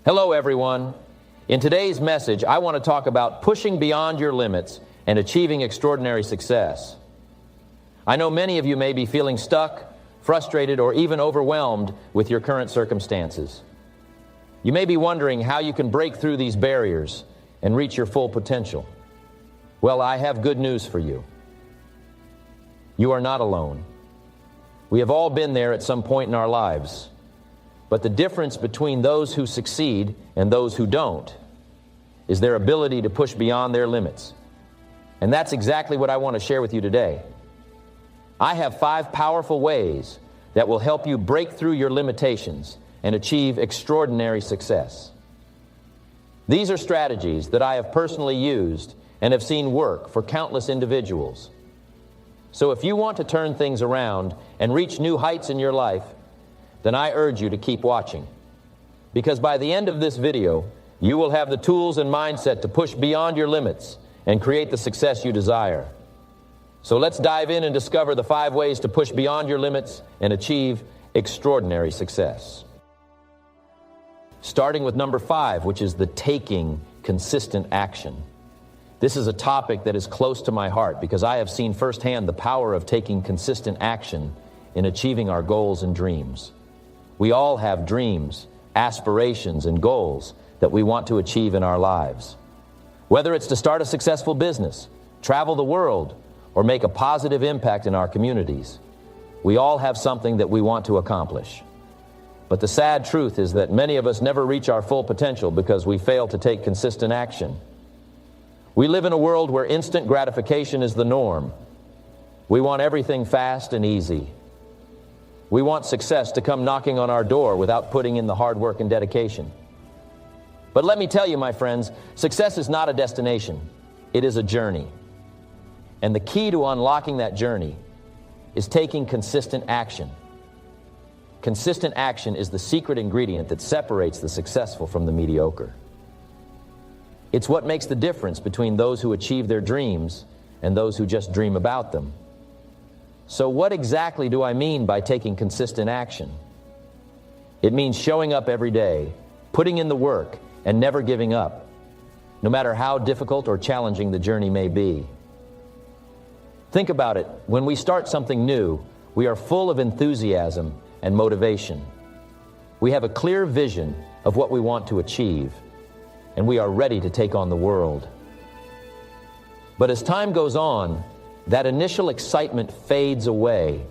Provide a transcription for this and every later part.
Hello, everyone. In today's message, I want to talk about pushing beyond your limits and achieving extraordinary success. I know many of you may be feeling stuck, frustrated, or even overwhelmed with your current circumstances. You may be wondering how you can break through these barriers and reach your full potential. Well, I have good news for you. You are not alone. We have all been there at some point in our lives. But the difference between those who succeed and those who don't is their ability to push beyond their limits. And that's exactly what I want to share with you today. I have 5 powerful ways that will help you break through your limitations and achieve extraordinary success. These are strategies that I have personally used and have seen work for countless individuals. So if you want to turn things around and reach new heights in your life, then I urge you to keep watching. Because by the end of this video, you will have the tools and mindset to push beyond your limits and create the success you desire. So let's dive in and discover the 5 ways to push beyond your limits and achieve extraordinary success. Starting with number 5, which is the taking consistent action. This is a topic that is close to my heart because I have seen firsthand the power of taking consistent action in achieving our goals and dreams. We all have dreams, aspirations, and goals that we want to achieve in our lives. Whether it's to start a successful business, travel the world, or make a positive impact in our communities, we all have something that we want to accomplish. But the sad truth is that many of us never reach our full potential because we fail to take consistent action. We live in a world where instant gratification is the norm. We want everything fast and easy. We want success to come knocking on our door without putting in the hard work and dedication. But let me tell you, my friends, success is not a destination. It is a journey. And the key to unlocking that journey is taking consistent action. Consistent action is the secret ingredient that separates the successful from the mediocre. It's what makes the difference between those who achieve their dreams and those who just dream about them. So what exactly do I mean by taking consistent action? It means showing up every day, putting in the work, and never giving up, no matter how difficult or challenging the journey may be. Think about it. When we start something new, we are full of enthusiasm and motivation. We have a clear vision of what we want to achieve, and we are ready to take on the world. But as time goes on, that initial excitement fades away,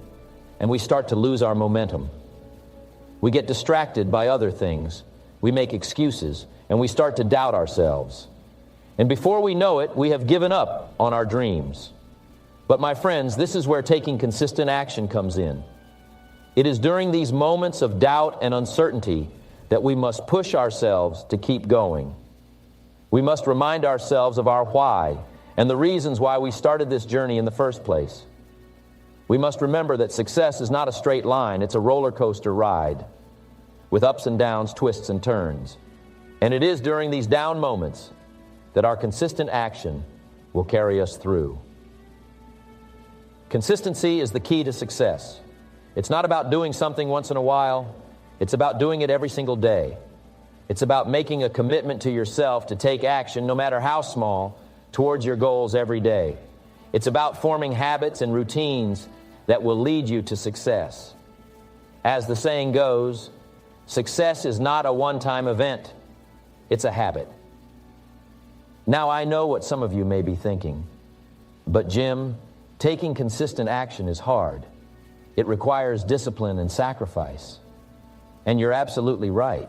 and we start to lose our momentum. We get distracted by other things. We make excuses, and we start to doubt ourselves. And before we know it, we have given up on our dreams. But my friends, this is where taking consistent action comes in. It is during these moments of doubt and uncertainty that we must push ourselves to keep going. We must remind ourselves of our why and the reasons why we started this journey in the first place. We must remember that success is not a straight line, it's a roller coaster ride with ups and downs, twists and turns. And it is during these down moments that our consistent action will carry us through. Consistency is the key to success. It's not about doing something once in a while, it's about doing it every single day. It's about making a commitment to yourself to take action, no matter how small, towards your goals every day. It's about forming habits and routines that will lead you to success. As the saying goes, success is not a one-time event, it's a habit. Now I know what some of you may be thinking, but Jim, taking consistent action is hard. It requires discipline and sacrifice. And you're absolutely right.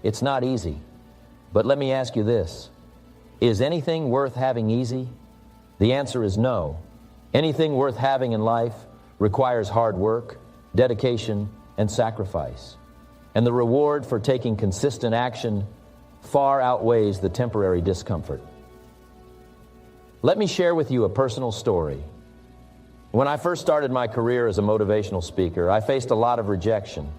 It's not easy. But let me ask you this. Is anything worth having easy? The answer is no. Anything worth having in life requires hard work, dedication, and sacrifice. And the reward for taking consistent action far outweighs the temporary discomfort. Let me share with you a personal story. When I first started my career as a motivational speaker, I faced a lot of rejection.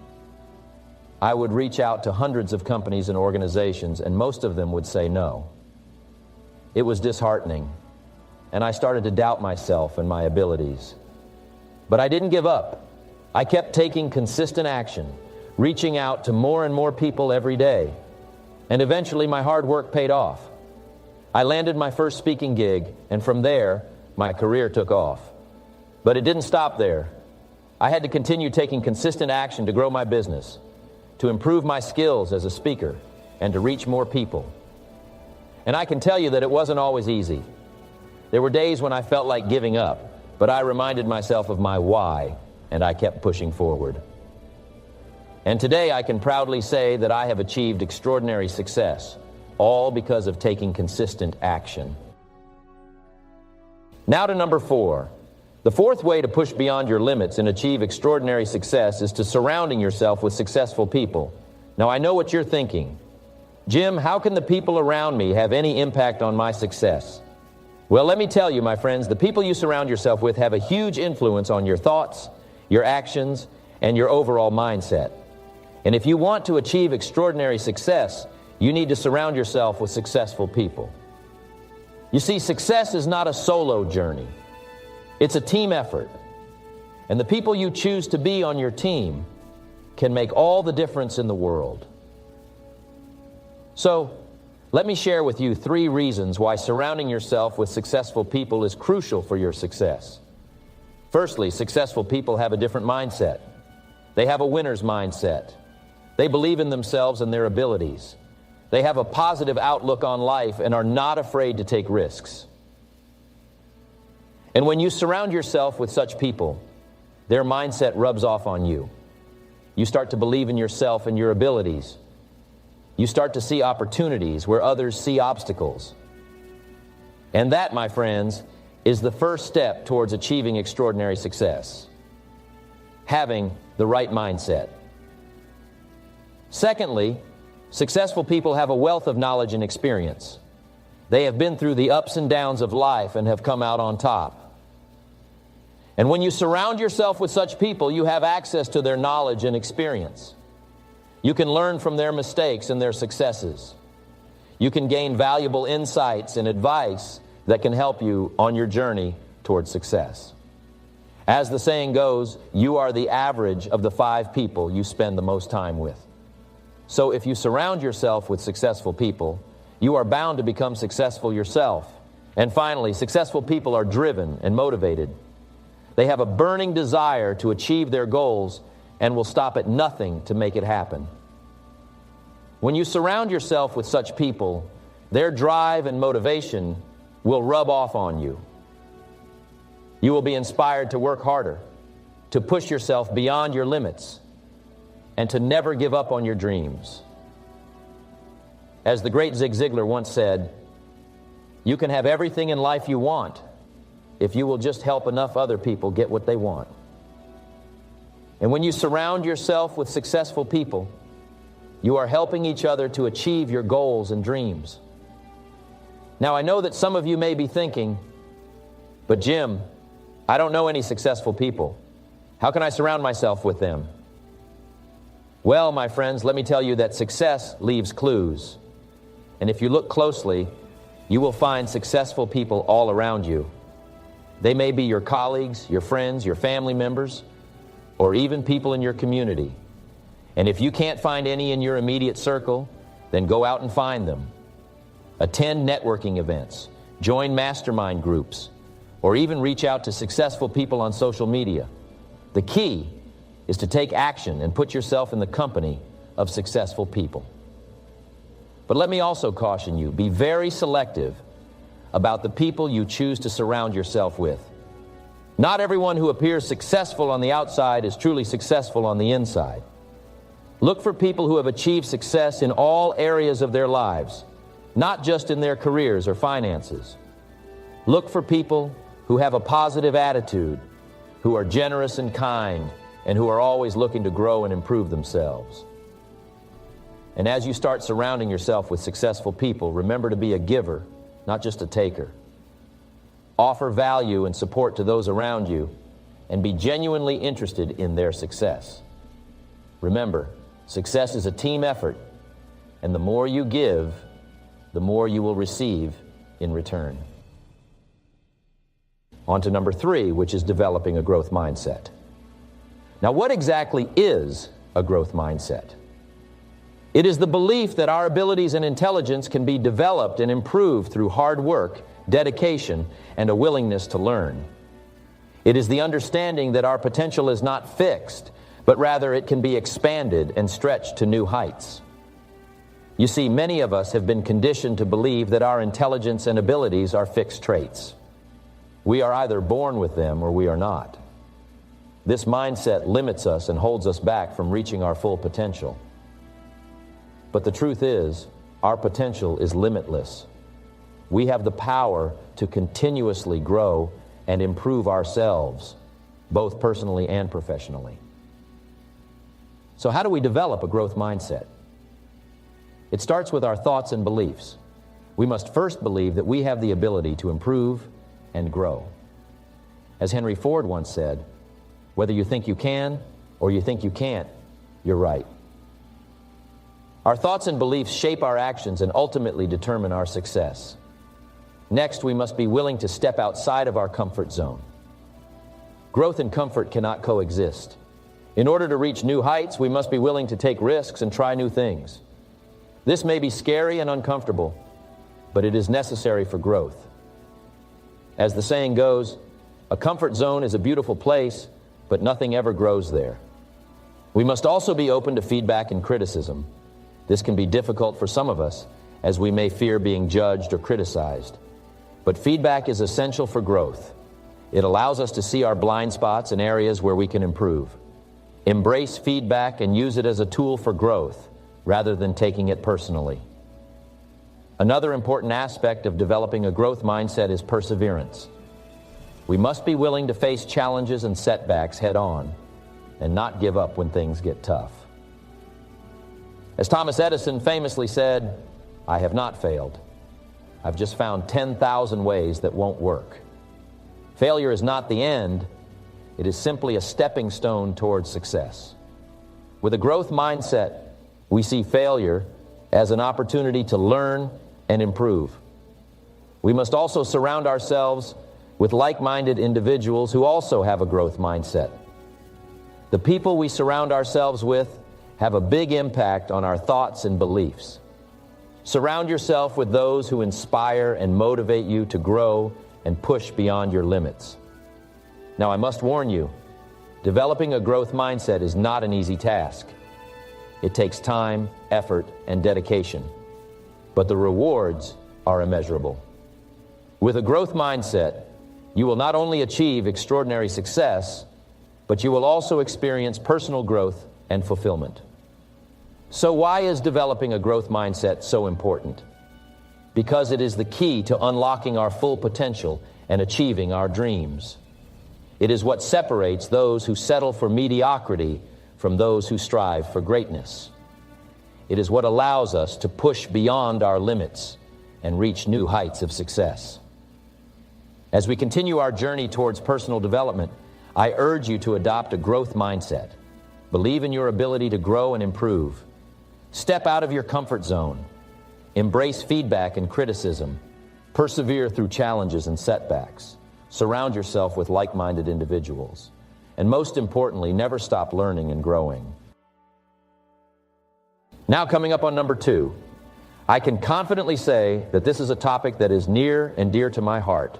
I would reach out to hundreds of companies and organizations, and most of them would say no. It was disheartening, and I started to doubt myself and my abilities. But I didn't give up. I kept taking consistent action, reaching out to more and more people every day, And eventually my hard work paid off. I landed my first speaking gig, and from there, my career took off. But it didn't stop there. I had to continue taking consistent action to grow my business, to improve my skills as a speaker, and to reach more people. And I can tell you that it wasn't always easy. There were days when I felt like giving up, but I reminded myself of my why, and I kept pushing forward. And today I can proudly say that I have achieved extraordinary success, all because of taking consistent action. Now to number 4. The fourth way to push beyond your limits and achieve extraordinary success is to surrounding yourself with successful people. Now I know what you're thinking. Jim, how can the people around me have any impact on my success? Well, let me tell you, my friends, the people you surround yourself with have a huge influence on your thoughts, your actions, and your overall mindset. And if you want to achieve extraordinary success, you need to surround yourself with successful people. You see, success is not a solo journey. It's a team effort. And the people you choose to be on your team can make all the difference in the world. So, let me share with you 3 reasons why surrounding yourself with successful people is crucial for your success. Firstly, successful people have a different mindset. They have a winner's mindset. They believe in themselves and their abilities. They have a positive outlook on life and are not afraid to take risks. And when you surround yourself with such people, their mindset rubs off on you. You start to believe in yourself and your abilities. You start to see opportunities where others see obstacles. And that, my friends, is the first step towards achieving extraordinary success. Having the right mindset. Secondly, successful people have a wealth of knowledge and experience. They have been through the ups and downs of life and have come out on top. And when you surround yourself with such people, you have access to their knowledge and experience. You can learn from their mistakes and their successes. You can gain valuable insights and advice that can help you on your journey towards success. As the saying goes, you are the average of the 5 people you spend the most time with. So if you surround yourself with successful people, you are bound to become successful yourself. And finally, successful people are driven and motivated. They have a burning desire to achieve their goals and will stop at nothing to make it happen. When you surround yourself with such people, their drive and motivation will rub off on you. You will be inspired to work harder, to push yourself beyond your limits, and to never give up on your dreams. As the great Zig Ziglar once said, you can have everything in life you want if you will just help enough other people get what they want. And when you surround yourself with successful people, you are helping each other to achieve your goals and dreams. Now, I know that some of you may be thinking, but Jim, I don't know any successful people. How can I surround myself with them? Well, my friends, let me tell you that success leaves clues. And if you look closely, you will find successful people all around you. They may be your colleagues, your friends, your family members, or even people in your community. And if you can't find any in your immediate circle, then go out and find them. Attend networking events, join mastermind groups, or even reach out to successful people on social media. The key is to take action and put yourself in the company of successful people. But let me also caution you, be very selective about the people you choose to surround yourself with. Not everyone who appears successful on the outside is truly successful on the inside. Look for people who have achieved success in all areas of their lives, not just in their careers or finances. Look for people who have a positive attitude, who are generous and kind, and who are always looking to grow and improve themselves. And as you start surrounding yourself with successful people, remember to be a giver, not just a taker. Offer value and support to those around you, and be genuinely interested in their success. Remember, success is a team effort, and the more you give, the more you will receive in return. On to number 3, which is developing a growth mindset. Now, what exactly is a growth mindset? It is the belief that our abilities and intelligence can be developed and improved through hard work, dedication, and a willingness to learn. It is the understanding that our potential is not fixed, but rather it can be expanded and stretched to new heights. You see, many of us have been conditioned to believe that our intelligence and abilities are fixed traits. We are either born with them or we are not. This mindset limits us and holds us back from reaching our full potential. But the truth is, our potential is limitless. We have the power to continuously grow and improve ourselves, both personally and professionally. So how do we develop a growth mindset? It starts with our thoughts and beliefs. We must first believe that we have the ability to improve and grow. As Henry Ford once said, whether you think you can or you think you can't, you're right. Our thoughts and beliefs shape our actions and ultimately determine our success. Next, we must be willing to step outside of our comfort zone. Growth and comfort cannot coexist. In order to reach new heights, we must be willing to take risks and try new things. This may be scary and uncomfortable, but it is necessary for growth. As the saying goes, a comfort zone is a beautiful place, but nothing ever grows there. We must also be open to feedback and criticism. This can be difficult for some of us, as we may fear being judged or criticized. But feedback is essential for growth. It allows us to see our blind spots and areas where we can improve. Embrace feedback and use it as a tool for growth, rather than taking it personally. Another important aspect of developing a growth mindset is perseverance. We must be willing to face challenges and setbacks head on and not give up when things get tough. As Thomas Edison famously said, "I have not failed. I've just found 10,000 ways that won't work." Failure is not the end. It is simply a stepping stone towards success. With a growth mindset, we see failure as an opportunity to learn and improve. We must also surround ourselves with like-minded individuals who also have a growth mindset. The people we surround ourselves with have a big impact on our thoughts and beliefs. Surround yourself with those who inspire and motivate you to grow and push beyond your limits. Now, I must warn you, developing a growth mindset is not an easy task. It takes time, effort, and dedication, but the rewards are immeasurable. With a growth mindset, you will not only achieve extraordinary success, but you will also experience personal growth and fulfillment. So why is developing a growth mindset so important? Because it is the key to unlocking our full potential and achieving our dreams. It is what separates those who settle for mediocrity from those who strive for greatness. It is what allows us to push beyond our limits and reach new heights of success. As we continue our journey towards personal development, I urge you to adopt a growth mindset. Believe in your ability to grow and improve. Step out of your comfort zone. Embrace feedback and criticism. Persevere through challenges and setbacks. Surround yourself with like-minded individuals. And most importantly, never stop learning and growing. Now, coming up on number 2, I can confidently say that this is a topic that is near and dear to my heart,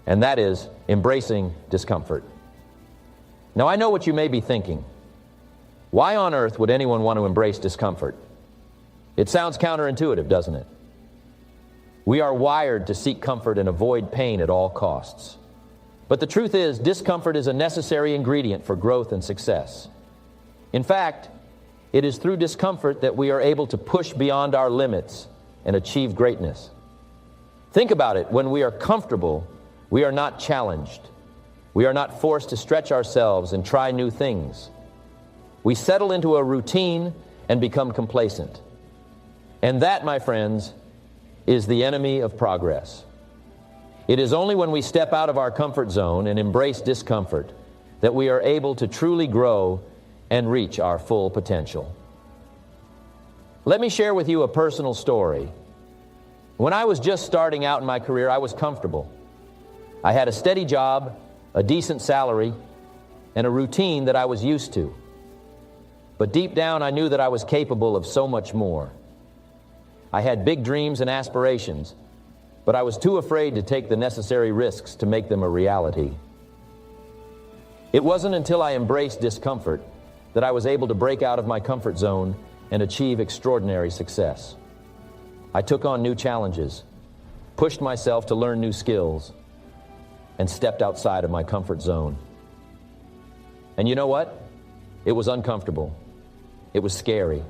and that is embracing discomfort. Now, I know what you may be thinking. Why on earth would anyone want to embrace discomfort? It sounds counterintuitive, doesn't it? We are wired to seek comfort and avoid pain at all costs. But the truth is, discomfort is a necessary ingredient for growth and success. In fact, it is through discomfort that we are able to push beyond our limits and achieve greatness. Think about it. When we are comfortable, we are not challenged. We are not forced to stretch ourselves and try new things. We settle into a routine and become complacent. And that, my friends, is the enemy of progress. It is only when we step out of our comfort zone and embrace discomfort that we are able to truly grow and reach our full potential. Let me share with you a personal story. When I was just starting out in my career, I was comfortable. I had a steady job, a decent salary, and a routine that I was used to. But deep down, I knew that I was capable of so much more. I had big dreams and aspirations, but I was too afraid to take the necessary risks to make them a reality. It wasn't until I embraced discomfort that I was able to break out of my comfort zone and achieve extraordinary success. I took on new challenges, pushed myself to learn new skills, and stepped outside of my comfort zone. And you know what? It was uncomfortable. It was scary.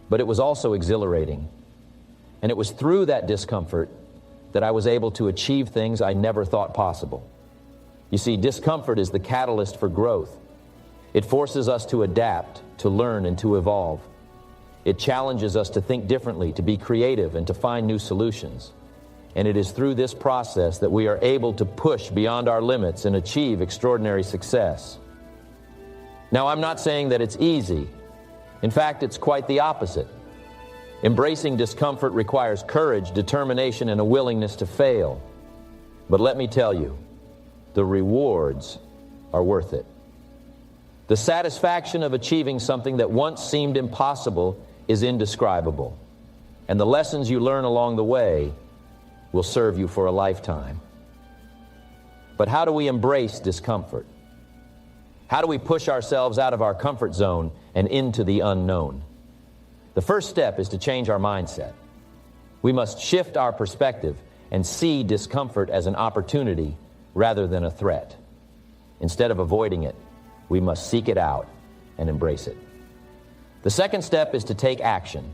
But it was also exhilarating. And it was through that discomfort that I was able to achieve things I never thought possible. You see, discomfort is the catalyst for growth. It forces us to adapt, to learn, and to evolve. It challenges us to think differently, to be creative, and to find new solutions. And it is through this process that we are able to push beyond our limits and achieve extraordinary success. Now, I'm not saying that it's easy. In fact, it's quite the opposite. Embracing discomfort requires courage, determination, and a willingness to fail. But let me tell you, the rewards are worth it. The satisfaction of achieving something that once seemed impossible is indescribable. And the lessons you learn along the way will serve you for a lifetime. But how do we embrace discomfort? How do we push ourselves out of our comfort zone and into the unknown? The first step is to change our mindset. We must shift our perspective and see discomfort as an opportunity rather than a threat. Instead of avoiding it, we must seek it out and embrace it. The second step is to take action.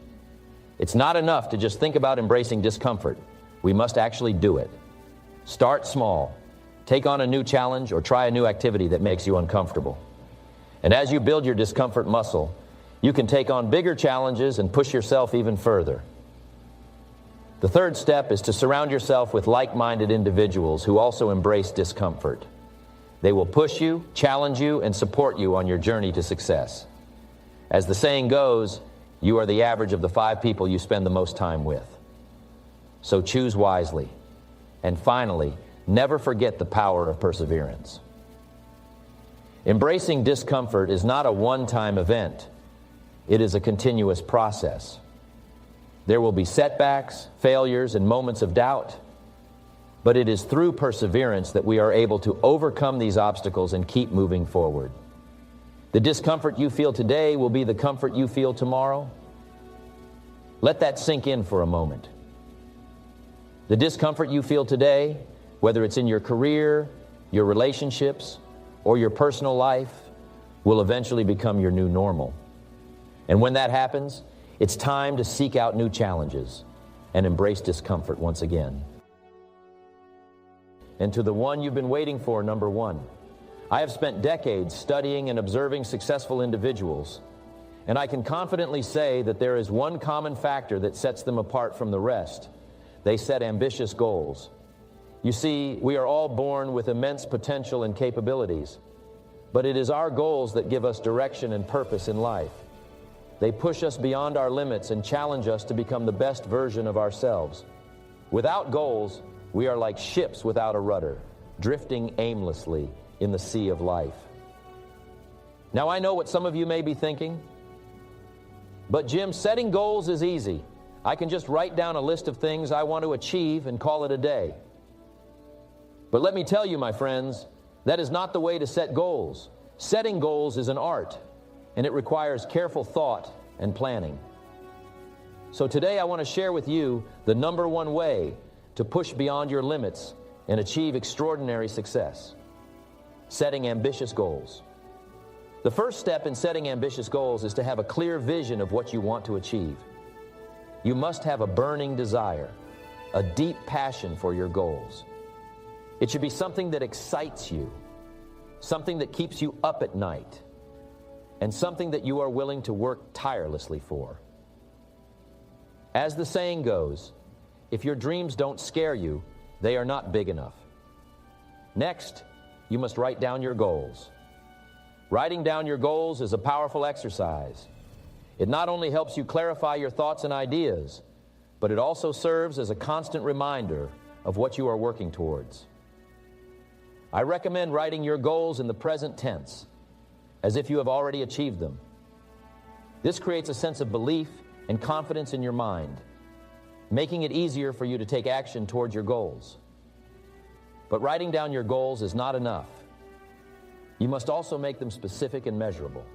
It's not enough to just think about embracing discomfort. We must actually do it. Start small. Take on a new challenge or try a new activity that makes you uncomfortable. And as you build your discomfort muscle, you can take on bigger challenges and push yourself even further. The third step is to surround yourself with like-minded individuals who also embrace discomfort. They will push you, challenge you, and support you on your journey to success. As the saying goes, you are the average of the 5 people you spend the most time with. So choose wisely. And finally, never forget the power of perseverance. Embracing discomfort is not a one-time event. It is a continuous process. There will be setbacks, failures, and moments of doubt. But it is through perseverance that we are able to overcome these obstacles and keep moving forward. The discomfort you feel today will be the comfort you feel tomorrow. Let that sink in for a moment. The discomfort you feel today, whether it's in your career, your relationships, or your personal life, will eventually become your new normal. And when that happens, it's time to seek out new challenges and embrace discomfort once again. And to the one you've been waiting for, number 1, I have spent decades studying and observing successful individuals, and I can confidently say that there is one common factor that sets them apart from the rest. They set ambitious goals. You see, we are all born with immense potential and capabilities, but it is our goals that give us direction and purpose in life. They push us beyond our limits and challenge us to become the best version of ourselves. Without goals, we are like ships without a rudder, drifting aimlessly in the sea of life. Now, I know what some of you may be thinking, but Jim, setting goals is easy. I can just write down a list of things I want to achieve and call it a day. But let me tell you, my friends, that is not the way to set goals. Setting goals is an art, and it requires careful thought and planning. So today I want to share with you the number 1 way to push beyond your limits and achieve extraordinary success: setting ambitious goals. The first step in setting ambitious goals is to have a clear vision of what you want to achieve. You must have a burning desire, a deep passion for your goals. It should be something that excites you, something that keeps you up at night, and something that you are willing to work tirelessly for. As the saying goes, if your dreams don't scare you, they are not big enough. Next, you must write down your goals. Writing down your goals is a powerful exercise. It not only helps you clarify your thoughts and ideas, but it also serves as a constant reminder of what you are working towards. I recommend writing your goals in the present tense, as if you have already achieved them. This creates a sense of belief and confidence in your mind, making it easier for you to take action towards your goals. But writing down your goals is not enough. You must also make them specific and measurable.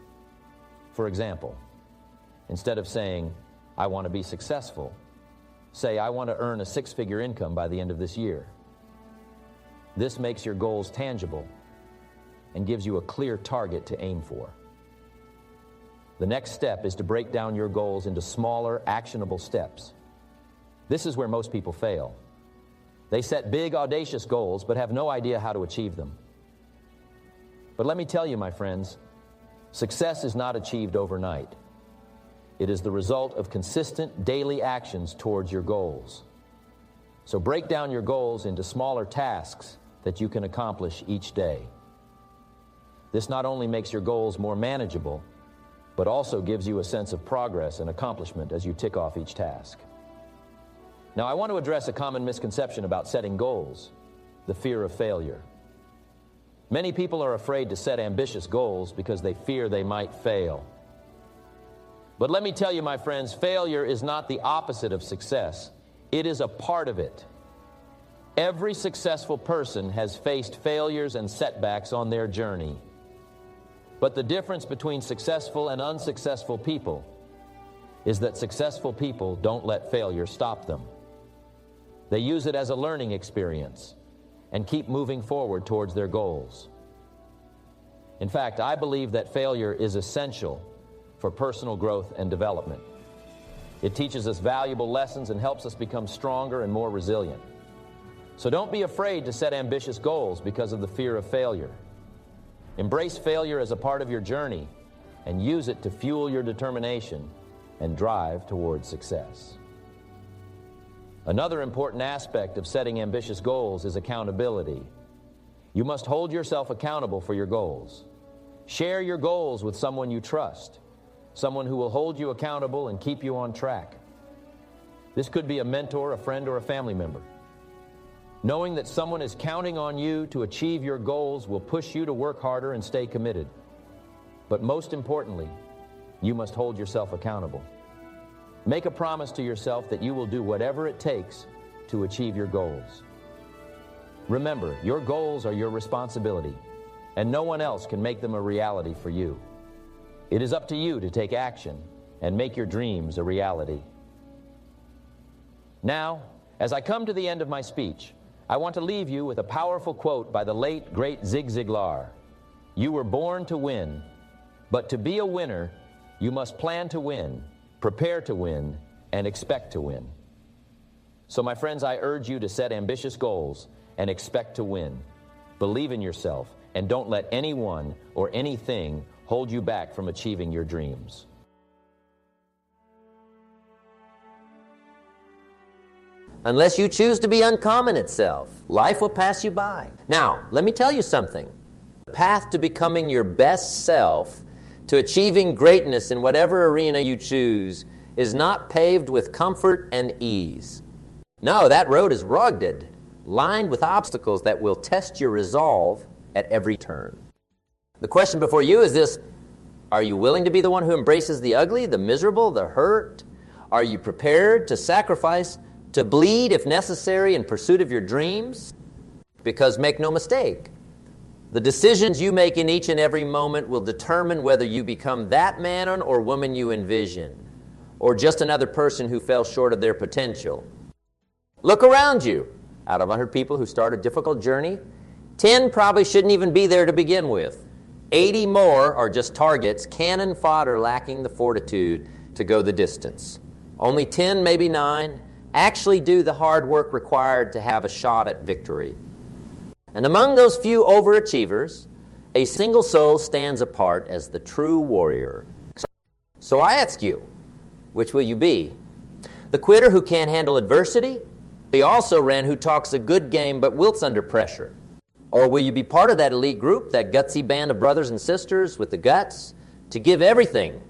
For example, instead of saying, "I want to be successful," say, "I want to earn a six-figure income by the end of this year." This makes your goals tangible and gives you a clear target to aim for. The next step is to break down your goals into smaller, actionable steps. This is where most people fail. They set big, audacious goals, but have no idea how to achieve them. But let me tell you, my friends, success is not achieved overnight. It is the result of consistent daily actions towards your goals. So break down your goals into smaller tasks that you can accomplish each day. This not only makes your goals more manageable, but also gives you a sense of progress and accomplishment as you tick off each task. Now, I want to address a common misconception about setting goals: the fear of failure. Many people are afraid to set ambitious goals because they fear they might fail. But let me tell you, my friends, failure is not the opposite of success. It is a part of it. Every successful person has faced failures and setbacks on their journey. But the difference between successful and unsuccessful people is that successful people don't let failure stop them. They use it as a learning experience and keep moving forward towards their goals. In fact, I believe that failure is essential for personal growth and development. It teaches us valuable lessons and helps us become stronger and more resilient. So don't be afraid to set ambitious goals because of the fear of failure. Embrace failure as a part of your journey and use it to fuel your determination and drive towards success. Another important aspect of setting ambitious goals is accountability. You must hold yourself accountable for your goals. Share your goals with someone you trust, someone who will hold you accountable and keep you on track. This could be a mentor, a friend, or a family member. Knowing that someone is counting on you to achieve your goals will push you to work harder and stay committed. But most importantly, you must hold yourself accountable. Make a promise to yourself that you will do whatever it takes to achieve your goals. Remember, your goals are your responsibility, and no one else can make them a reality for you. It is up to you to take action and make your dreams a reality. Now, as I come to the end of my speech, I want to leave you with a powerful quote by the late, great Zig Ziglar. "You were born to win, but to be a winner, you must plan to win, prepare to win, and expect to win." So, my friends, I urge you to set ambitious goals and expect to win. Believe in yourself, and don't let anyone or anything hold you back from achieving your dreams. Unless you choose to be uncommon itself, life will pass you by. Now, let me tell you something. The path to becoming your best self, to achieving greatness in whatever arena you choose, is not paved with comfort and ease. No, that road is rugged, lined with obstacles that will test your resolve at every turn. The question before you is this: are you willing to be the one who embraces the ugly, the miserable, the hurt? Are you prepared to sacrifice, to bleed if necessary in pursuit of your dreams? Because make no mistake, the decisions you make in each and every moment will determine whether you become that man or woman you envision, or just another person who fell short of their potential. Look around you. Out of 100 people who start a difficult journey, 10 probably shouldn't even be there to begin with. 80 more are just targets, cannon fodder lacking the fortitude to go the distance. Only 10, maybe 9, actually do the hard work required to have a shot at victory. And among those few overachievers, a single soul stands apart as the true warrior. So I ask you, which will you be? The quitter who can't handle adversity? The also-ran who talks a good game but wilts under pressure? Or will you be part of that elite group, that gutsy band of brothers and sisters with the guts to give everything,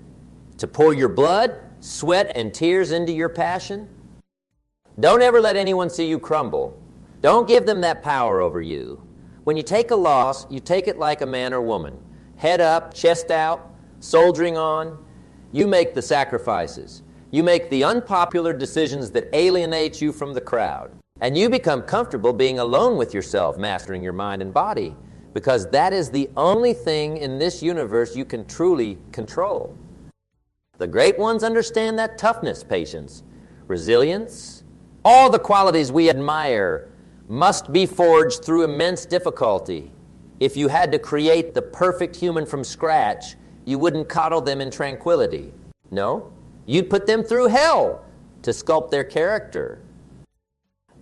to pour your blood, sweat, and tears into your passion? Don't ever let anyone see you crumble. Don't give them that power over you. When you take a loss, you take it like a man or woman. Head up, chest out, soldiering on. You make the sacrifices. You make the unpopular decisions that alienate you from the crowd. And you become comfortable being alone with yourself, mastering your mind and body, because that is the only thing in this universe you can truly control. The great ones understand that toughness, patience, resilience, all the qualities we admire must be forged through immense difficulty. If you had to create the perfect human from scratch, you wouldn't coddle them in tranquility. No, you'd put them through hell to sculpt their character.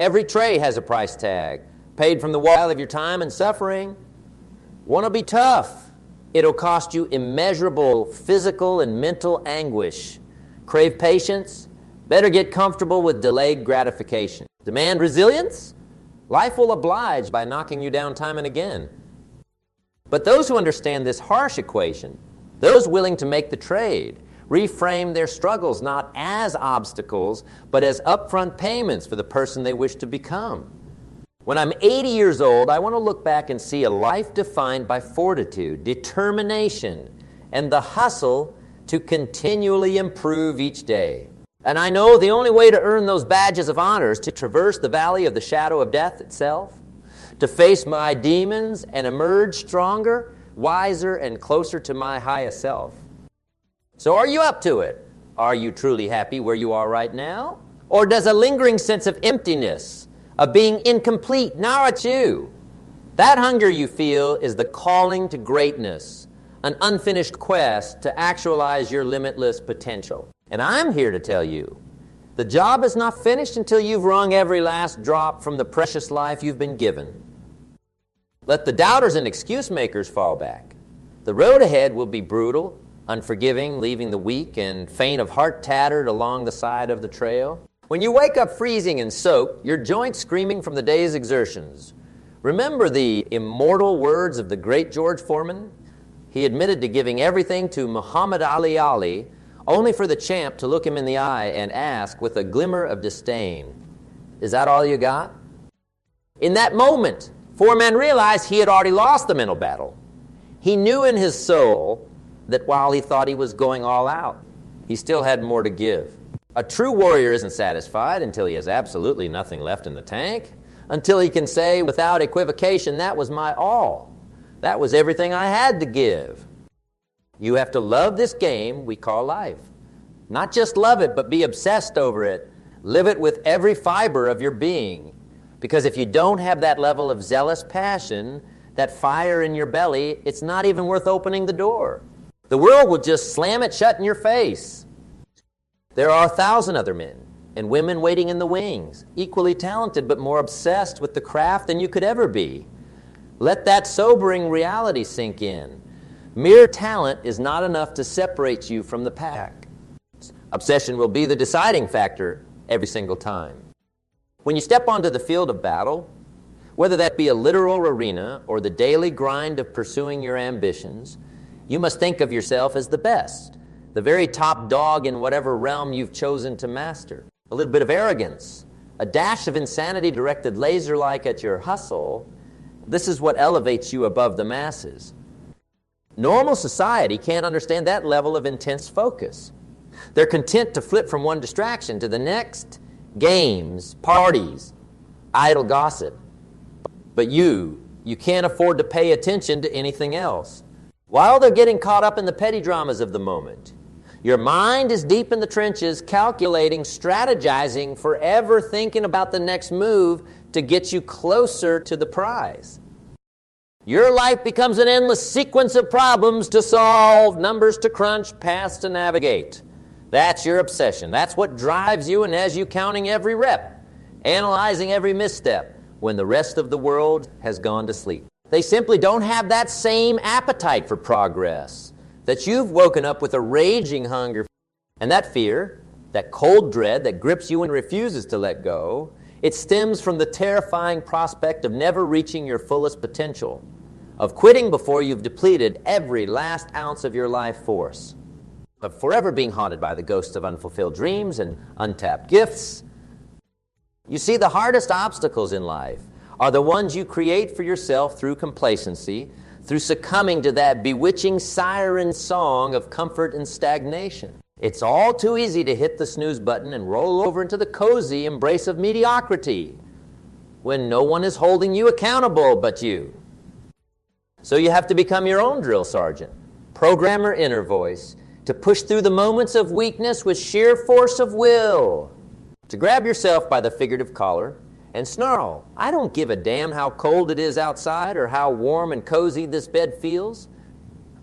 Every tray has a price tag, paid from the wallet of your time and suffering. Want to be tough? It'll cost you immeasurable physical and mental anguish. Crave patience? Better get comfortable with delayed gratification. Demand resilience? Life will oblige by knocking you down time and again. But those who understand this harsh equation, those willing to make the trade, reframe their struggles not as obstacles, but as upfront payments for the person they wish to become. When I'm 80 years old, I want to look back and see a life defined by fortitude, determination, and the hustle to continually improve each day. And I know the only way to earn those badges of honor is to traverse the valley of the shadow of death itself, to face my demons and emerge stronger, wiser, and closer to my highest self. So are you up to it? Are you truly happy where you are right now? Or does a lingering sense of emptiness, of being incomplete, gnaw at you? That hunger you feel is the calling to greatness, an unfinished quest to actualize your limitless potential. And I'm here to tell you, the job is not finished until you've wrung every last drop from the precious life you've been given. Let the doubters and excuse makers fall back. The road ahead will be brutal, unforgiving, leaving the weak and faint of heart tattered along the side of the trail. When you wake up freezing and soaked, your joints screaming from the day's exertions, remember the immortal words of the great George Foreman? He admitted to giving everything to Muhammad Ali, only for the champ to look him in the eye and ask with a glimmer of disdain, "Is that all you got?" In that moment, Foreman realized he had already lost the mental battle. He knew in his soul that while he thought he was going all out, he still had more to give. A true warrior isn't satisfied until he has absolutely nothing left in the tank, until he can say without equivocation, "That was my all. That was everything I had to give." You have to love this game we call life. Not just love it, but be obsessed over it. Live it with every fiber of your being. Because if you don't have that level of zealous passion, that fire in your belly, it's not even worth opening the door. The world will just slam it shut in your face. There are 1,000 other men and women waiting in the wings, equally talented but more obsessed with the craft than you could ever be. Let that sobering reality sink in. Mere talent is not enough to separate you from the pack. Obsession will be the deciding factor every single time. When you step onto the field of battle, whether that be a literal arena or the daily grind of pursuing your ambitions, you must think of yourself as the best, the very top dog in whatever realm you've chosen to master. A little bit of arrogance, a dash of insanity directed laser-like at your hustle, this is what elevates you above the masses. Normal society can't understand that level of intense focus. They're content to flip from one distraction to the next, games, parties, idle gossip. But you can't afford to pay attention to anything else. While they're getting caught up in the petty dramas of the moment, your mind is deep in the trenches, calculating, strategizing, forever thinking about the next move to get you closer to the prize. Your life becomes an endless sequence of problems to solve, numbers to crunch, paths to navigate. That's your obsession. That's what drives you and has you counting every rep, analyzing every misstep when the rest of the world has gone to sleep. They simply don't have that same appetite for progress that you've woken up with a raging hunger. And that fear, that cold dread that grips you and refuses to let go, it stems from the terrifying prospect of never reaching your fullest potential, of quitting before you've depleted every last ounce of your life force, of forever being haunted by the ghosts of unfulfilled dreams and untapped gifts. You see, the hardest obstacles in life are the ones you create for yourself through complacency, through succumbing to that bewitching siren song of comfort and stagnation. It's all too easy to hit the snooze button and roll over into the cozy embrace of mediocrity when no one is holding you accountable but you. So you have to become your own drill sergeant, program your inner voice to push through the moments of weakness with sheer force of will, to grab yourself by the figurative collar and snarl, "I don't give a damn how cold it is outside or how warm and cozy this bed feels.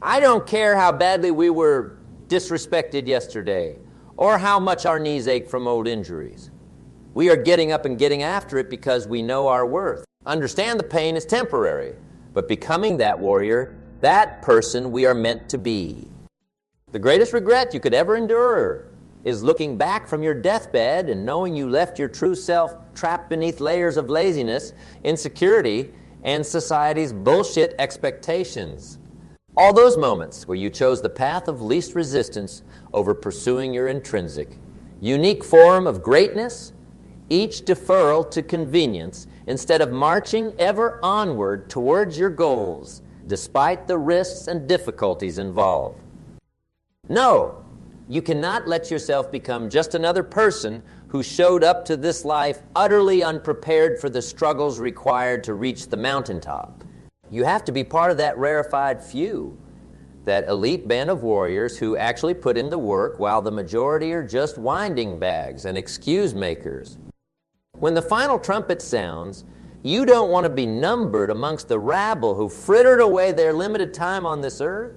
I don't care how badly we were disrespected yesterday or how much our knees ache from old injuries. We are getting up and getting after it because we know our worth. Understand the pain is temporary, but becoming that warrior, that person we are meant to be." The greatest regret you could ever endure is looking back from your deathbed and knowing you left your true self trapped beneath layers of laziness, insecurity, and society's bullshit expectations. All those moments where you chose the path of least resistance over pursuing your intrinsic, unique form of greatness, each deferral to convenience instead of marching ever onward towards your goals, despite the risks and difficulties involved. No, you cannot let yourself become just another person who showed up to this life utterly unprepared for the struggles required to reach the mountaintop. You have to be part of that rarefied few, that elite band of warriors who actually put in the work while the majority are just winding bags and excuse makers. When the final trumpet sounds, you don't want to be numbered amongst the rabble who frittered away their limited time on this earth.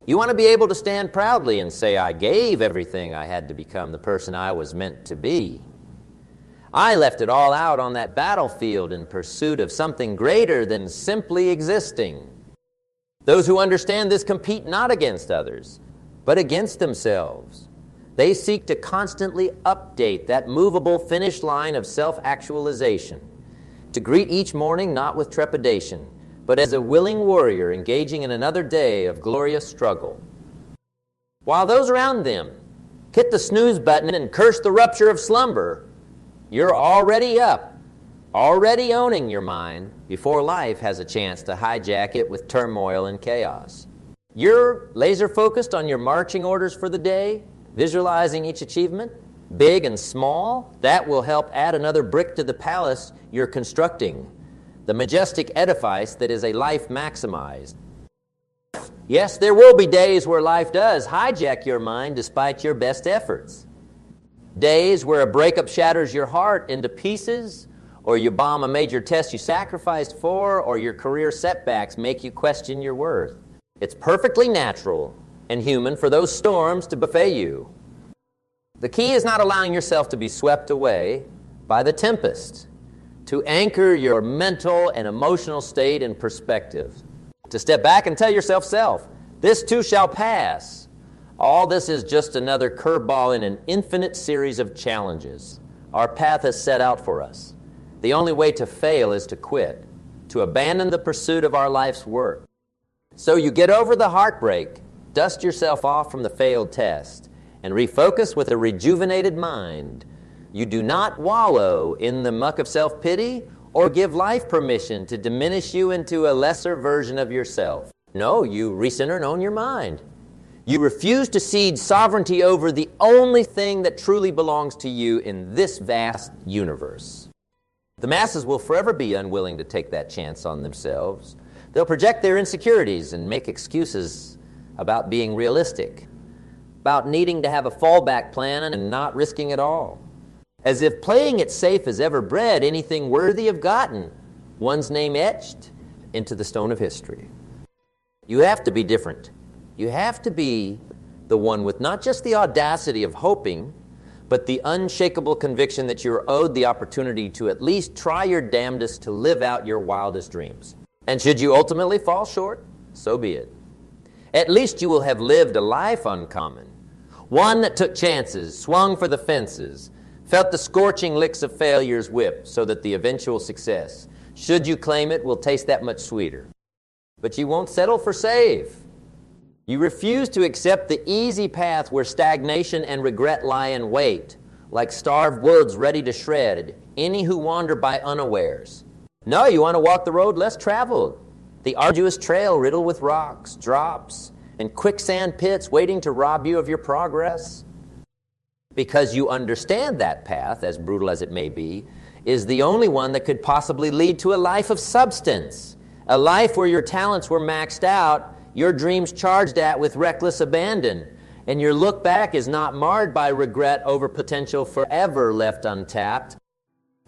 You want to be able to stand proudly and say, "I gave everything I had to become the person I was meant to be. I left it all out on that battlefield in pursuit of something greater than simply existing." Those who understand this compete not against others, but against themselves. They seek to constantly update that movable finish line of self-actualization, to greet each morning not with trepidation, but as a willing warrior engaging in another day of glorious struggle. While those around them hit the snooze button and curse the rupture of slumber, you're already up, already owning your mind before life has a chance to hijack it with turmoil and chaos. You're laser focused on your marching orders for the day, visualizing each achievement, big and small. That will help add another brick to the palace you're constructing, the majestic edifice that is a life maximized. Yes, there will be days where life does hijack your mind despite your best efforts. Days where a breakup shatters your heart into pieces, or you bomb a major test you sacrificed for, or your career setbacks make you question your worth. It's perfectly natural and human for those storms to buffet you. The key is not allowing yourself to be swept away by the tempest, to anchor your mental and emotional state in perspective, to step back and tell yourself, "This too shall pass." All this is just another curveball in an infinite series of challenges our path has set out for us. The only way to fail is to quit, to abandon the pursuit of our life's work. So you get over the heartbreak, dust yourself off from the failed test, and refocus with a rejuvenated mind. You do not wallow in the muck of self-pity or give life permission to diminish you into a lesser version of yourself. No, you recenter and own your mind. You refuse to cede sovereignty over the only thing that truly belongs to you in this vast universe. The masses will forever be unwilling to take that chance on themselves. They'll project their insecurities and make excuses about being realistic, about needing to have a fallback plan and not risking it all. As if playing it safe has ever bred anything worthy of gotten one's name etched into the stone of history. You have to be different. You have to be the one with not just the audacity of hoping, but the unshakable conviction that you're owed the opportunity to at least try your damnedest to live out your wildest dreams. And should you ultimately fall short, so be it. At least you will have lived a life uncommon, one that took chances, swung for the fences, felt the scorching licks of failure's whip so that the eventual success, should you claim it, will taste that much sweeter. But you won't settle for safe. You refuse to accept the easy path where stagnation and regret lie in wait, like starved woods ready to shred any who wander by unawares. No, you want to walk the road less traveled, The arduous trail riddled with rocks, drops, and quicksand pits waiting to rob you of your progress. Because you understand that path, as brutal as it may be, is the only one that could possibly lead to a life of substance, a life where your talents were maxed out, your dreams charged at with reckless abandon, and your look back is not marred by regret over potential forever left untapped.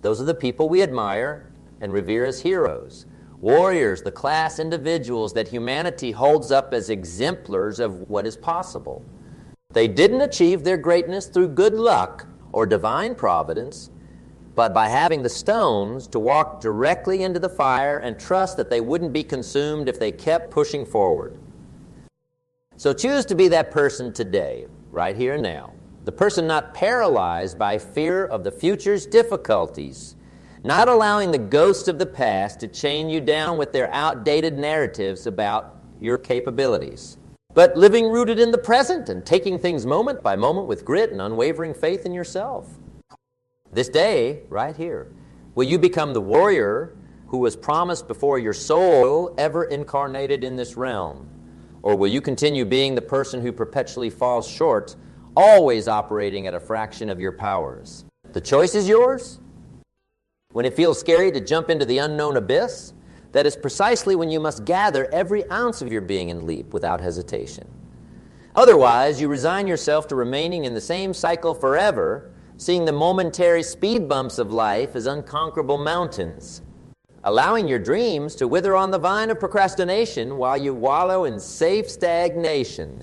Those are the people we admire and revere as heroes, warriors, the class individuals that humanity holds up as exemplars of what is possible. They didn't achieve their greatness through good luck or divine providence, but by having the stones to walk directly into the fire and trust that they wouldn't be consumed if they kept pushing forward. So choose to be that person today, right here and now. The person not paralyzed by fear of the future's difficulties, not allowing the ghosts of the past to chain you down with their outdated narratives about your capabilities, but living rooted in the present and taking things moment by moment with grit and unwavering faith in yourself. This day, right here, will you become the warrior who was promised before your soul ever incarnated in this realm? Or will you continue being the person who perpetually falls short, always operating at a fraction of your powers? The choice is yours. When it feels scary to jump into the unknown abyss, that is precisely when you must gather every ounce of your being and leap without hesitation. Otherwise, you resign yourself to remaining in the same cycle forever, seeing the momentary speed bumps of life as unconquerable mountains, allowing your dreams to wither on the vine of procrastination while you wallow in safe stagnation.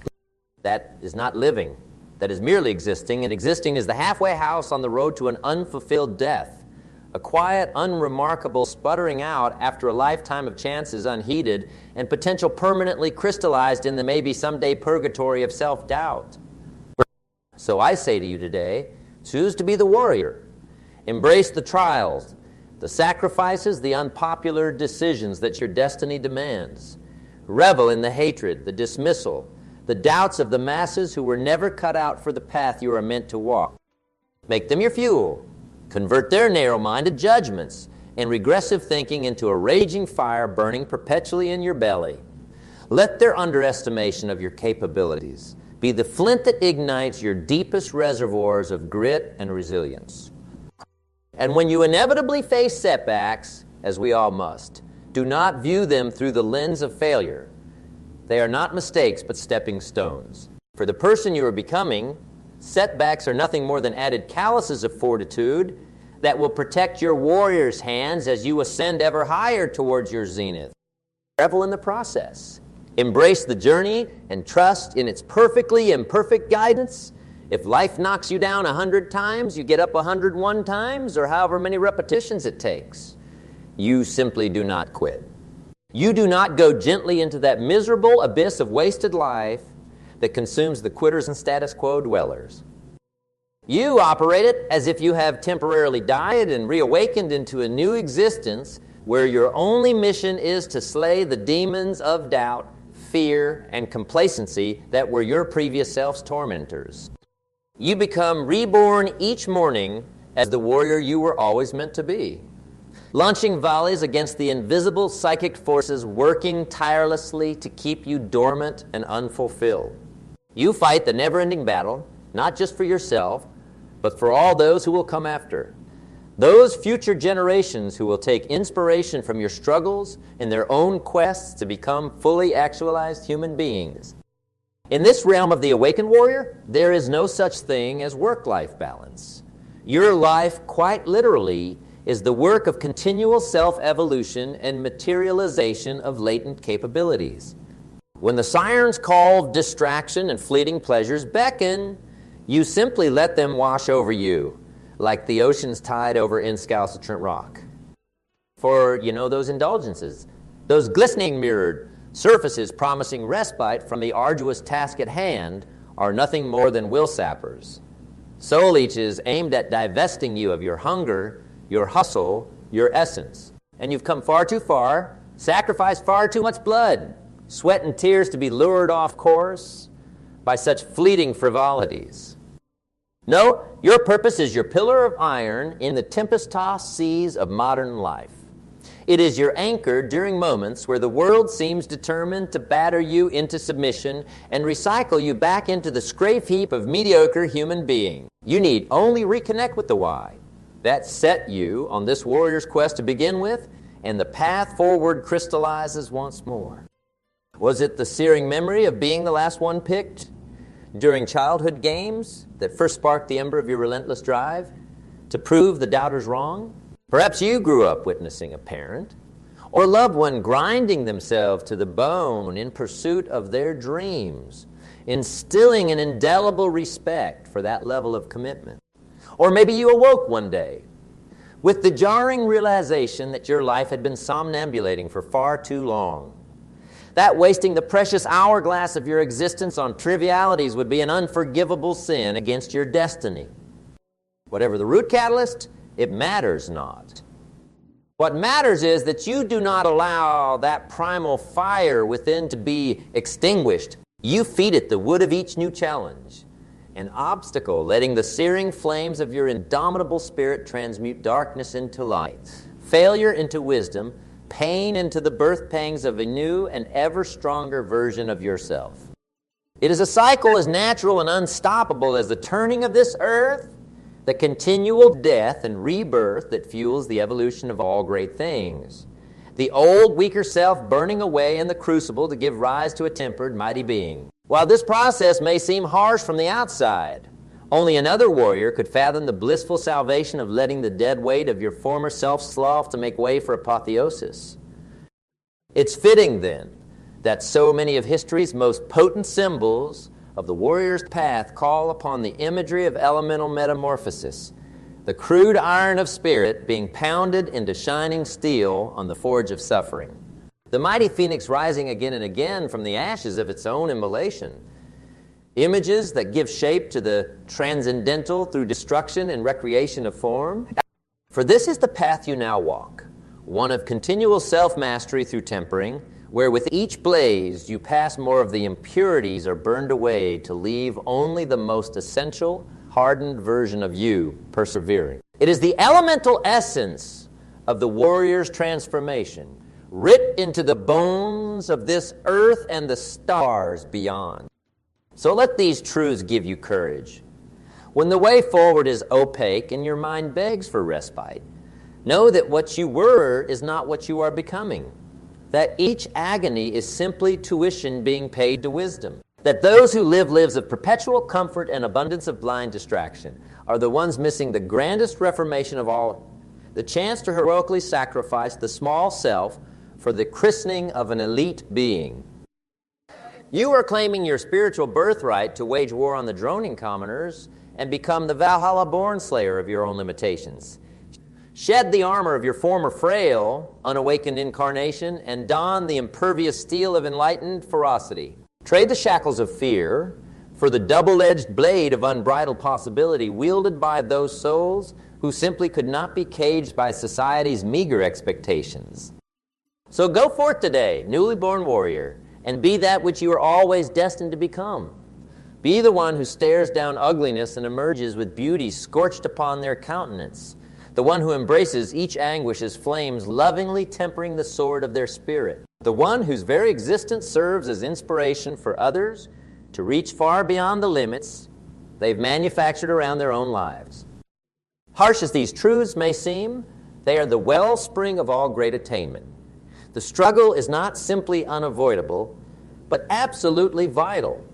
That is not living. That is merely existing, and existing is the halfway house on the road to an unfulfilled death, a quiet, unremarkable sputtering out after a lifetime of chances unheeded and potential permanently crystallized in the maybe someday purgatory of self-doubt. So I say to you today, choose to be the warrior. Embrace the trials, the sacrifices, the unpopular decisions that your destiny demands. Revel in the hatred, the dismissal, the doubts of the masses who were never cut out for the path you are meant to walk. Make them your fuel. Convert their narrow-minded judgments and regressive thinking into a raging fire burning perpetually in your belly. Let their underestimation of your capabilities be the flint that ignites your deepest reservoirs of grit and resilience. And when you inevitably face setbacks, as we all must, do not view them through the lens of failure. They are not mistakes, but stepping stones. For the person you are becoming, setbacks are nothing more than added calluses of fortitude that will protect your warrior's hands as you ascend ever higher towards your zenith. Revel in the process. Embrace the journey and trust in its perfectly imperfect guidance. If life knocks you down 100 times, you get up 101 times, or however many repetitions it takes. You simply do not quit. You do not go gently into that miserable abyss of wasted life that consumes the quitters and status quo dwellers. You operate it as if you have temporarily died and reawakened into a new existence where your only mission is to slay the demons of doubt, fear, and complacency that were your previous self's tormentors. You become reborn each morning as the warrior you were always meant to be, launching volleys against the invisible psychic forces working tirelessly to keep you dormant and unfulfilled. You fight the never-ending battle, not just for yourself, but for all those who will come after. Those future generations who will take inspiration from your struggles in their own quests to become fully actualized human beings. In this realm of the awakened warrior, there is no such thing as work-life balance. Your life, quite literally, is the work of continual self-evolution and materialization of latent capabilities. When the siren's call of distraction and fleeting pleasures beckon, you simply let them wash over you, like the ocean's tide over incalcitrant rock. For, you know, those indulgences, those glistening mirrored surfaces promising respite from the arduous task at hand are nothing more than will sappers, soul leeches aimed at divesting you of your hunger, your hustle, your essence. And you've come far too far, sacrificed far too much blood, sweat and tears to be lured off course by such fleeting frivolities. No, your purpose is your pillar of iron in the tempest-tossed seas of modern life. It is your anchor during moments where the world seems determined to batter you into submission and recycle you back into the scrape heap of mediocre human being. You need only reconnect with the why. That set you on this warrior's quest to begin with, and the path forward crystallizes once more. Was it the searing memory of being the last one picked during childhood games that first sparked the ember of your relentless drive to prove the doubters wrong? Perhaps you grew up witnessing a parent or a loved one grinding themselves to the bone in pursuit of their dreams, instilling an indelible respect for that level of commitment. Or maybe you awoke one day with the jarring realization that your life had been somnambulating for far too long. That wasting the precious hourglass of your existence on trivialities would be an unforgivable sin against your destiny. Whatever the root catalyst, it matters not. What matters is that you do not allow that primal fire within to be extinguished. You feed it the wood of each new challenge, an obstacle letting the searing flames of your indomitable spirit transmute darkness into light, failure into wisdom, pain into the birth pangs of a new and ever stronger version of yourself. It is a cycle as natural and unstoppable as the turning of this earth, the continual death and rebirth that fuels the evolution of all great things. The old, weaker self burning away in the crucible to give rise to a tempered, mighty being. While this process may seem harsh from the outside, only another warrior could fathom the blissful salvation of letting the dead weight of your former self-slough to make way for apotheosis. It's fitting, then, that so many of history's most potent symbols of the warrior's path call upon the imagery of elemental metamorphosis, the crude iron of spirit being pounded into shining steel on the forge of suffering. The mighty phoenix rising again and again from the ashes of its own immolation. Images that give shape to the transcendental through destruction and recreation of form. For this is the path you now walk, one of continual self-mastery through tempering, where with each blaze you pass more of the impurities are burned away to leave only the most essential, hardened version of you persevering. It is the elemental essence of the warrior's transformation, writ into the bones of this earth and the stars beyond. So let these truths give you courage. When the way forward is opaque and your mind begs for respite, know that what you were is not what you are becoming. That each agony is simply tuition being paid to wisdom. That those who live lives of perpetual comfort and abundance of blind distraction are the ones missing the grandest reformation of all, the chance to heroically sacrifice the small self for the christening of an elite being. You are claiming your spiritual birthright to wage war on the droning commoners and become the Valhalla-born slayer of your own limitations. Shed the armor of your former frail, unawakened incarnation and don the impervious steel of enlightened ferocity. Trade the shackles of fear for the double-edged blade of unbridled possibility wielded by those souls who simply could not be caged by society's meager expectations. So go forth today, newly born warrior, and be that which you are always destined to become. Be the one who stares down ugliness and emerges with beauty scorched upon their countenance, the one who embraces each anguish as flames lovingly tempering the sword of their spirit, the one whose very existence serves as inspiration for others to reach far beyond the limits they've manufactured around their own lives. Harsh as these truths may seem, they are the wellspring of all great attainment. The struggle is not simply unavoidable, but absolutely vital.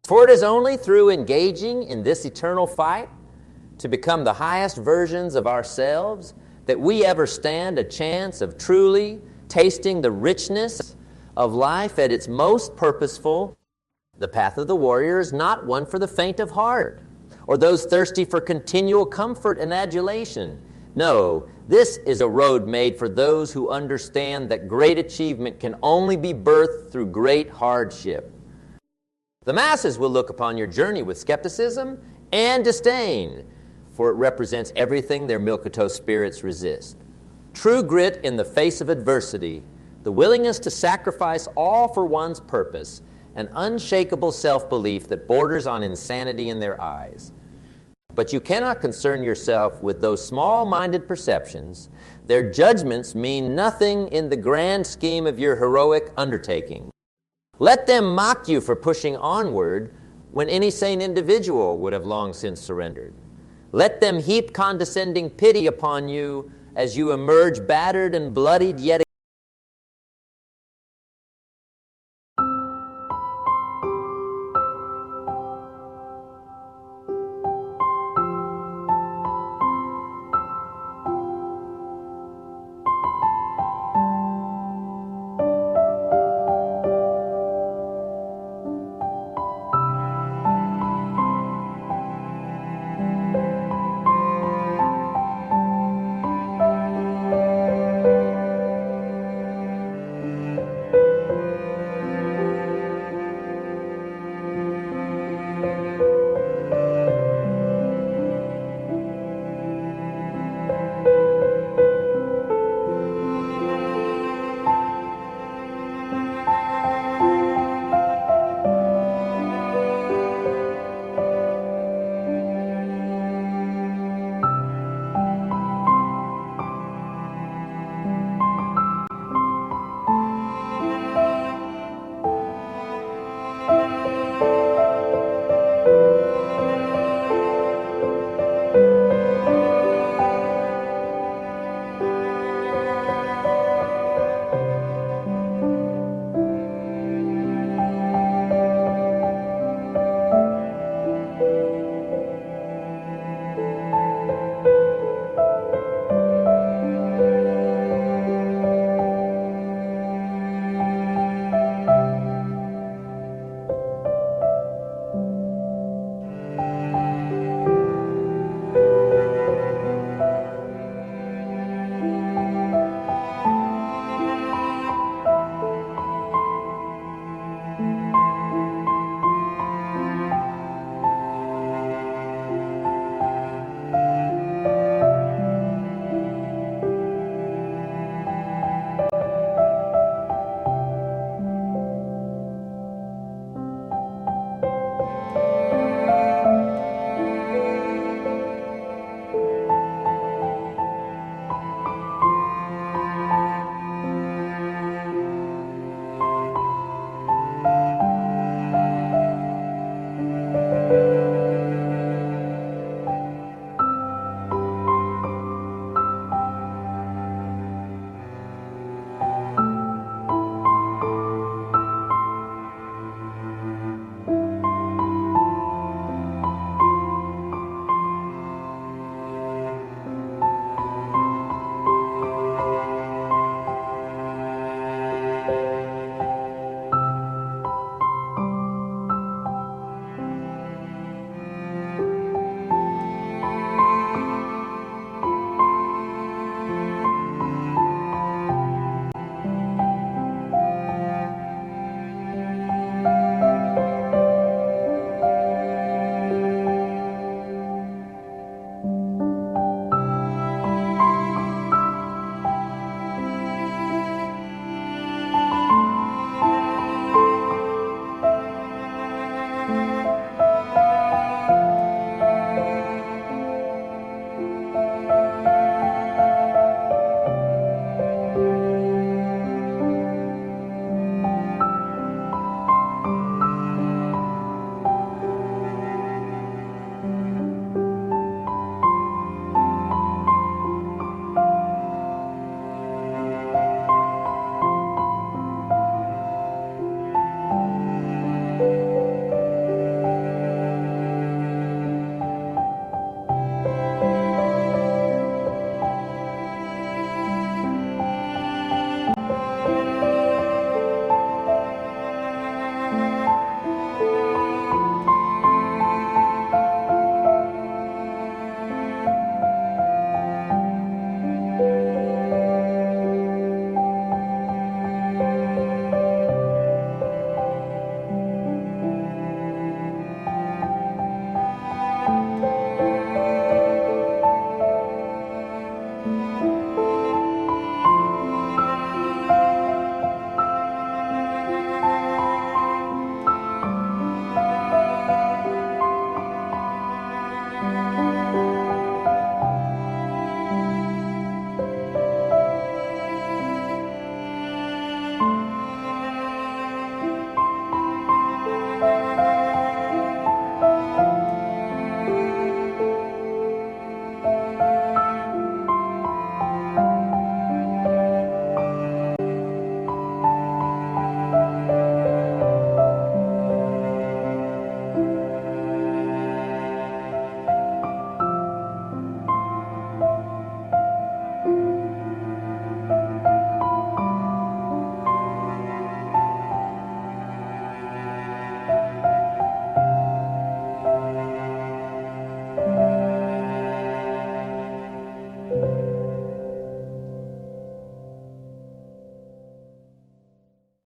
For it is only through engaging in this eternal fight to become the highest versions of ourselves that we ever stand a chance of truly tasting the richness of life at its most purposeful. The path of the warrior is not one for the faint of heart or those thirsty for continual comfort and adulation. No, this is a road made for those who understand that great achievement can only be birthed through great hardship. The masses will look upon your journey with skepticism and disdain, for it represents everything their milquetoast spirits resist. True grit in the face of adversity, the willingness to sacrifice all for one's purpose, an unshakable self-belief that borders on insanity in their eyes. But you cannot concern yourself with those small-minded perceptions. Their judgments mean nothing in the grand scheme of your heroic undertaking. Let them mock you for pushing onward when any sane individual would have long since surrendered. Let them heap condescending pity upon you as you emerge battered and bloodied yet